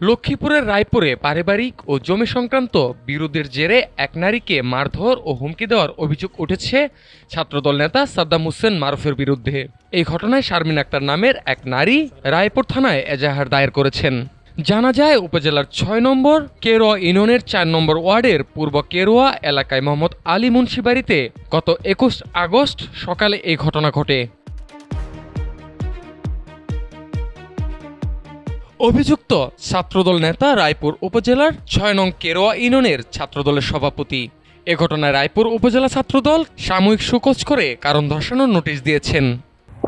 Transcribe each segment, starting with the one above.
লক্ষ্মীপুরের রায়পুরে পারিবারিক ও জমি সংক্রান্ত বিরোধের জেরে এক নারীকে মারধর ও হুমকি দেওয়ার অভিযোগ উঠেছে ছাত্রদল নেতা সাদ্দাম হোসেন মারুফের বিরুদ্ধে। এই ঘটনায় শারমিন আক্তার নামের এক নারী রায়পুর থানায় এজাহার দায়ের করেছেন। জানা যায়, উপজেলার ৬ নম্বর কেরোয়া ইউনিয়নের ৪ নম্বর ওয়ার্ডের পূর্ব কেরোয়া এলাকায় মোহাম্মদ আলী মুন্সি বাড়িতে গত ২১ আগস্ট সকালে এই ঘটনা ঘটে। অভিযুক্ত ছাত্রদল নেতা রায়পুর উপজেলার ৬ নং কেরোয়া ইউনিয়নের ছাত্রদলের সভাপতি। এ ঘটনায় রায়পুর উপজেলা ছাত্রদল সাময়িক শোকজ করে কারণ দর্শানোর নোটিশ দিয়েছেন।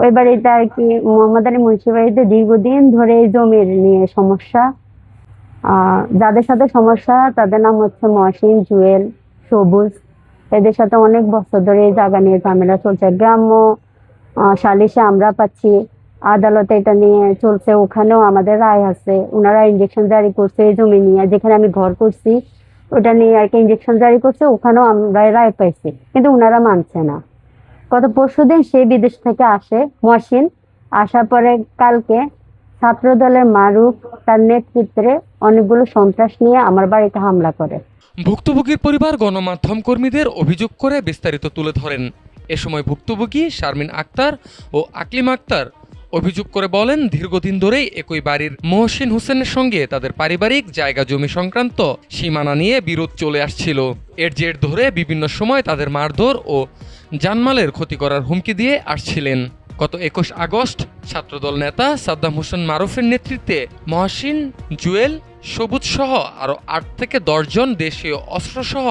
ওই বাড়িতে আর কি মোহাম্মদ আলী মুন্সি বাড়িতে দীর্ঘদিন ধরে জমির নিয়ে সমস্যা। যাদের সাথে সমস্যা তাদের নাম হচ্ছে মহসিন, জুয়েল, সবুজ। এদের সাথে অনেক বছর ধরে এই জায়গা নিয়ে ঝামেলা চলছে। গ্রাম্য সালিশে আমরা পাচ্ছি, আদালতে এটা নিয়ে চলছে, ওখানেও আমাদের রায় আছে। ওনারা ইনজেকশন জারি করছে এই জমি নিয়ে, যেখানে আমি ঘর করছি ওটা নিয়ে আর কি ইনজেকশন জারি করছে, ওখানেও আমরা রায় পাইছি, কিন্তু ওনারা মানছে না। গত পরশুদিন সে বিদেশ থেকে আসে মহসিন, আসার পরে কালকে ছাত্রদলের মারুফ তার নেতৃত্বে অনেকগুলো সন্ত্রাস নিয়ে আমার বাড়িতে হামলা করে। ভুক্তভোগীর পরিবার গণমাধ্যম কর্মীদের অভিযোগ করে বিস্তারিত তুলে ধরেন। এ সময় ভুক্তভোগী শারমিন আক্তার ও আকলিম আক্তার অভিযোগ করে বলেন, দীর্ঘদিন ধরেই একই বাড়ির মহসিন হোসেনের সঙ্গে তাদের পারিবারিক জায়গা জমি সংক্রান্ত সীমানা নিয়ে বিরোধ চলে আসছিল। এর জের ধরে বিভিন্ন সময় তাদের মারধর ও জানমালের ক্ষতি করার হুমকি দিয়ে আসছিলেন। গত ২১ আগস্ট ছাত্রদল নেতা সাদ্দাম হোসেন মারুফের নেতৃত্বে মহসিন, জুয়েল, সবুজ সহ আরও ৮ থেকে ১০ জন দেশীয় অস্ত্রসহ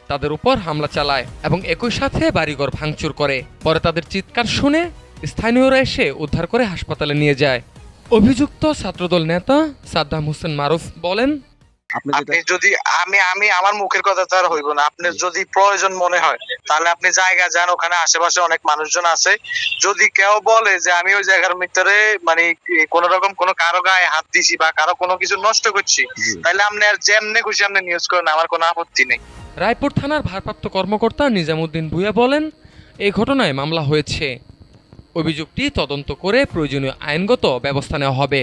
তাদের উপর হামলা চালায় এবং একই সাথে বাড়িঘর ভাঙচুর করে। পরে তাদের চিৎকার শুনে স্থানীয়রা এসে উদ্ধার করে হাসপাতালে নিয়ে যায়। অভিযুক্ত ছাত্রদল নেতা সাদ্দাম হোসেন মারুফ বলেন, আপনি যদি আমি আমার মুখের কথা তো আর হইব না। আপনার যদি প্রয়োজন মনে হয় তাহলে আপনি জায়গা যান, ওখানে আশেপাশে অনেক মানুষজন আছে। যদি কেউ বলে যে আমি ওই জায়গার ভিতরে মানে কোন রকম কোন কারো গায়ে হাত দিছি বা কারো কোনো কিছু নষ্ট করছি, তাহলে আপনি আর যেমনে খুশি আপনি নিউজ করেন, আমার কোনো আপত্তি নেই। রায়পুর থানার ভারপ্রাপ্ত কর্মকর্তা নিজামুদ্দিন ভূঁইয়া বলেন, এই ঘটনায় মামলা হয়েছে। অভিযোগটি তদন্ত করে প্রয়োজনীয় আইনগত ব্যবস্থা নেওয়া হবে।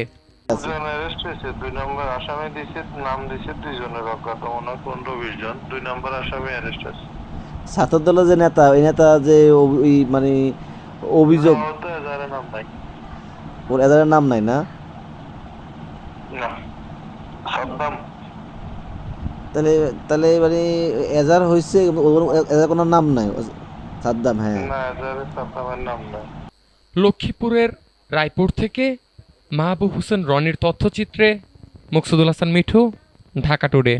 ২ নম্বর আসামি দিছে, নাম দিছে 2 জনের অজ্ঞাত, মনে 15-20 জন। 2 নম্বর আসামি অ্যারেস্ট আছে। ছাত্রদলের যে নেতা, ওই নেতা যে মানে অভিযোগ, এজাহারের নাম নাই। ওর এজাহারের নাম নাই না? না, সাদ্দাম। তাহলে তাহলে মানে এজাহার হয়েছে, এজাহার কোনো নাম নাই সাদ্দাম। হ্যাঁ, না, এজাহারে সাদ্দামের নাম নাই। লক্ষ্মীপুরের রায়পুর থেকে মাহবুব হোসেন রনির তথ্যচিত্রে মুকসুদুল হাসান মিঠু, ঢাকা টুডে।